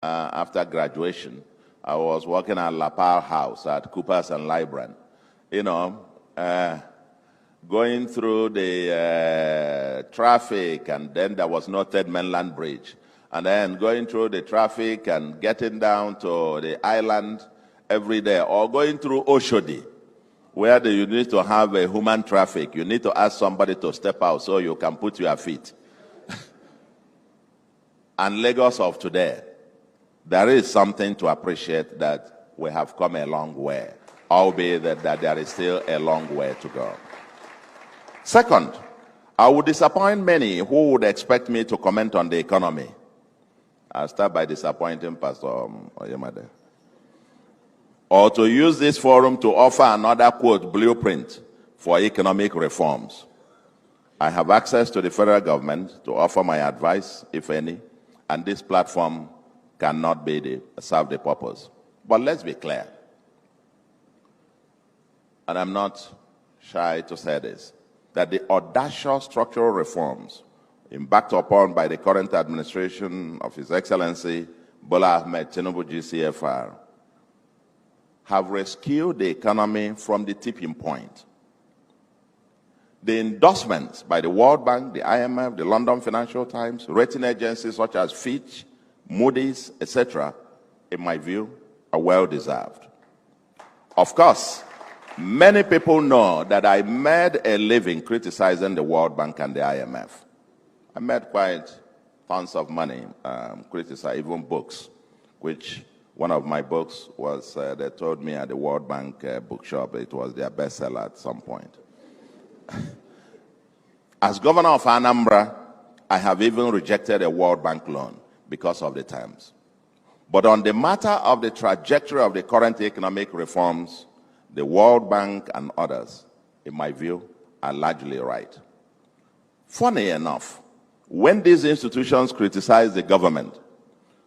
after graduation, I was working at La Pal House at Coopers and Libran. Going through the traffic, and then there was no Third Mainland Bridge. And then going through the traffic and getting down to the island every day, or going through Oshodi, where you need to have a human traffic. You need to ask somebody to step out so you can put your feet. And Lagos of today, there is something to appreciate, that we have come a long way, albeit that there is still a long way to go. Second, I would disappoint many who would expect me to comment on the economy. I'll start by disappointing Pastor Oyemade. Or to use this forum to offer another, quote, blueprint for economic reforms. I have access to the federal government to offer my advice, if any, and this platform cannot serve the purpose. But let's be clear, and I'm not shy to say this, that the audacious structural reforms embarked upon by the current administration of His Excellency Bola Ahmed Tinubu GCFR have rescued the economy from the tipping point. The endorsements by the World Bank, the IMF, the London Financial Times, rating agencies such as Fitch, Moody's, etc., in my view, are well-deserved. Of course, many people know that I made a living criticizing the World Bank and the IMF. I made quite tons of money, criticizing even books, which one of my books was, they told me at the World Bank bookshop, it was their bestseller at some point. As governor of Anambra, I have even rejected a World Bank loan because of the terms. But on the matter of the trajectory of the current economic reforms, the World Bank and others, in my view, are largely right. Funny enough, when these institutions criticize the government,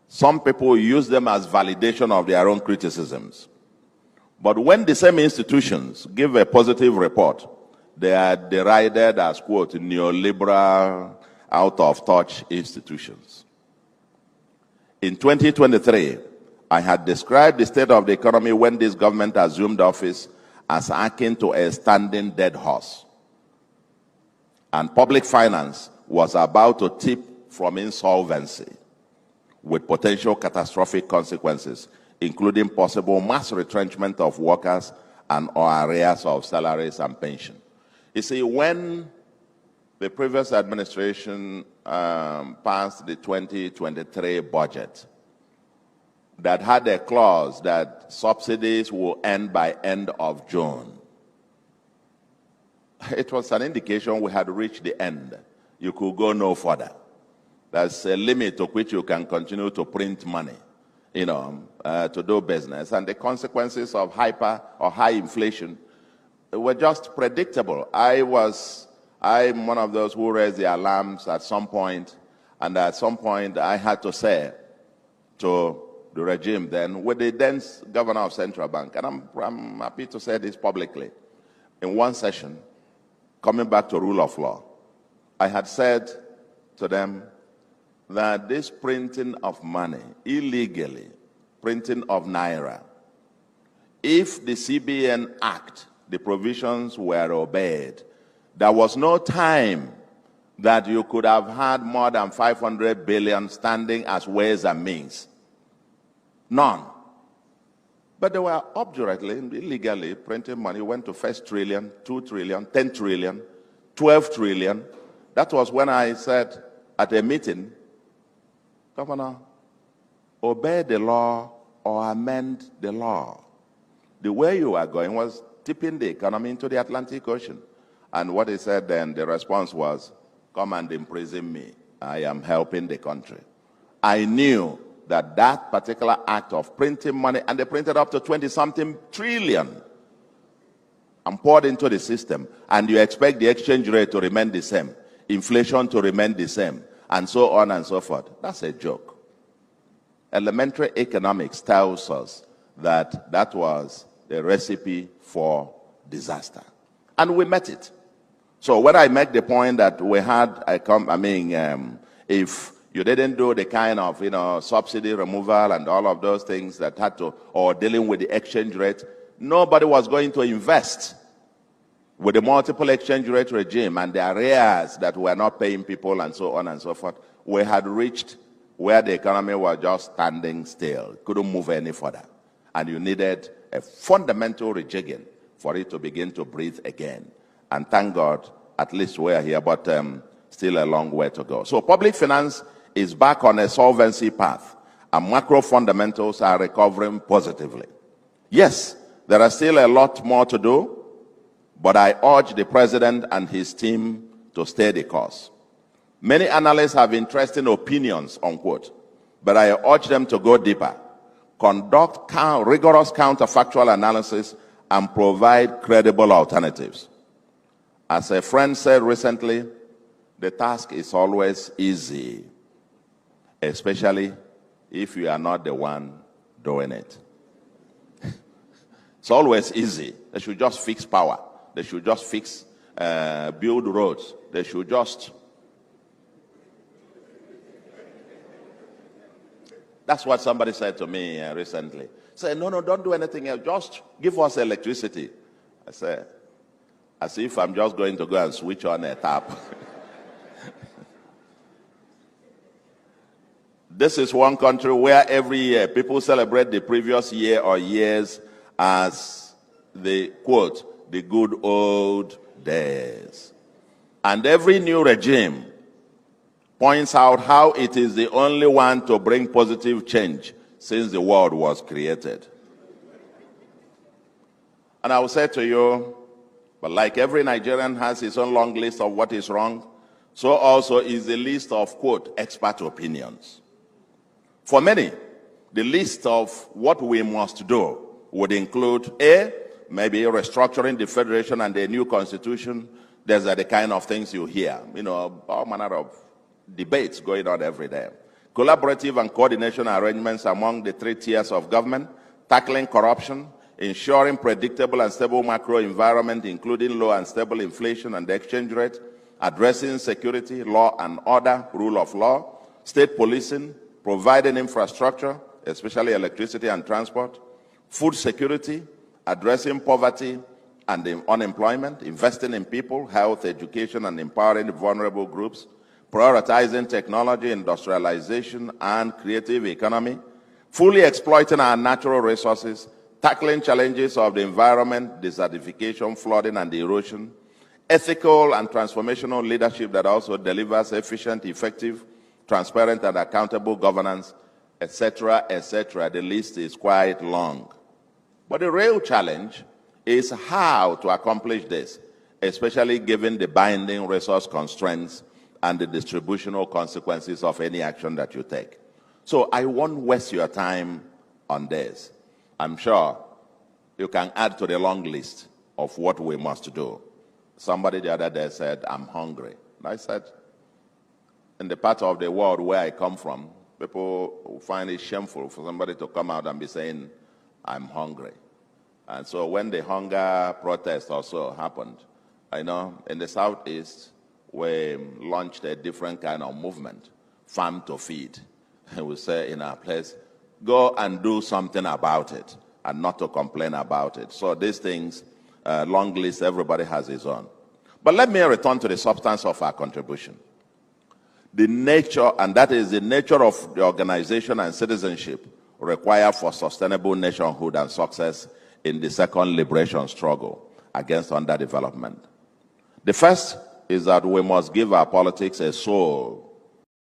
some people use them as validation of their own criticisms. But when the same institutions give a positive report, they are derided as, quote, neoliberal, out-of-touch institutions. In 2023, I had described the state of the economy when this government assumed office as akin to a standing dead horse. And public finance was about to tip from insolvency with potential catastrophic consequences, including possible mass retrenchment of workers and or arrears of salaries and pension. You see, when the previous administration passed the 2023 budget that had a clause that subsidies will end by end of June, it was an indication we had reached the end. You could go no further. There's a limit to which you can continue to print money, to do business. And the consequences of hyper or high inflation were just predictable. I'm one of those who raised the alarms at some point, and at some point I had to say to the regime then, with the then governor of Central Bank, and I'm happy to say this publicly, in one session, coming back to rule of law, I had said to them that this printing of money, illegally, printing of naira, if the CBN Act, the provisions were obeyed, there was no time that you could have had more than 500 billion standing as ways and means. None. But they were obdurately, illegally printing money, went to 1 trillion, 2 trillion, 10 trillion, 12 trillion. That was when I said at a meeting, Governor, obey the law or amend the law. The way you are going was tipping the economy into the Atlantic Ocean. And what he said then, the response was, come and imprison me. I am helping the country. I knew that that particular act of printing money, and they printed up to 20-something trillion and poured into the system, and you expect the exchange rate to remain the same, inflation to remain the same, and so on and so forth. That's a joke. Elementary economics tells us that that was the recipe for disaster. And we met it. So when I make the point that we had, if You didn't do the kind of, subsidy removal and all of those things that had to, or dealing with the exchange rate. Nobody was going to invest with the multiple exchange rate regime and the arrears that were not paying people and so on and so forth. We had reached where the economy was just standing still, couldn't move any further. And you needed a fundamental rejigging for it to begin to breathe again. And thank God, at least we're here, but still a long way to go. So public finance is back on a solvency path, and macro fundamentals are recovering positively. Yes, there are still a lot more to do, but I urge the president and his team to stay the course. Many analysts have interesting opinions, unquote, but I urge them to go deeper, conduct rigorous counterfactual analysis, and provide credible alternatives. As a friend said recently, the task is always easy, especially if you are not the one doing it. It's always easy. They should just fix power. They should just fix, build roads. They should just... That's what somebody said to me recently. Said, no, don't do anything else. Just give us electricity. I said, as if I'm just going to go and switch on a tap. This is one country where every year people celebrate the previous year or years as the, quote, the good old days. And every new regime points out how it is the only one to bring positive change since the world was created. And I will say to you, but like every Nigerian has his own long list of what is wrong, so also is the list of, quote, expert opinions. For many, the list of what we must do would include, A, maybe restructuring the federation and a new constitution. These are the kind of things you hear, all manner of debates going on every day. Collaborative and coordination arrangements among the three tiers of government, tackling corruption, ensuring predictable and stable macro environment, including low and stable inflation and the exchange rate, addressing security, law and order, rule of law, state policing, providing infrastructure, especially electricity and transport, food security, addressing poverty and unemployment, investing in people, health, education, and empowering vulnerable groups, prioritizing technology, industrialization, and creative economy, fully exploiting our natural resources, tackling challenges of the environment, desertification, flooding, and erosion, ethical and transformational leadership that also delivers efficient, effective, transparent, and accountable governance, etc., etc. The list is quite long. But the real challenge is how to accomplish this, especially given the binding resource constraints and the distributional consequences of any action that you take. So I won't waste your time on this. I'm sure you can add to the long list of what we must do. Somebody the other day said, I'm hungry. And I said, in the part of the world where I come from, people find it shameful for somebody to come out and be saying, I'm hungry. And so when the hunger protest also happened, I know in the Southeast, we launched a different kind of movement, farm to feed. And we say in our place, go and do something about it and not to complain about it. So these things, long list, everybody has his own. But let me return to the substance of our contribution. The nature, and that is the nature of the organization and citizenship required for sustainable nationhood and success in the second liberation struggle against underdevelopment. The first is that we must give our politics a soul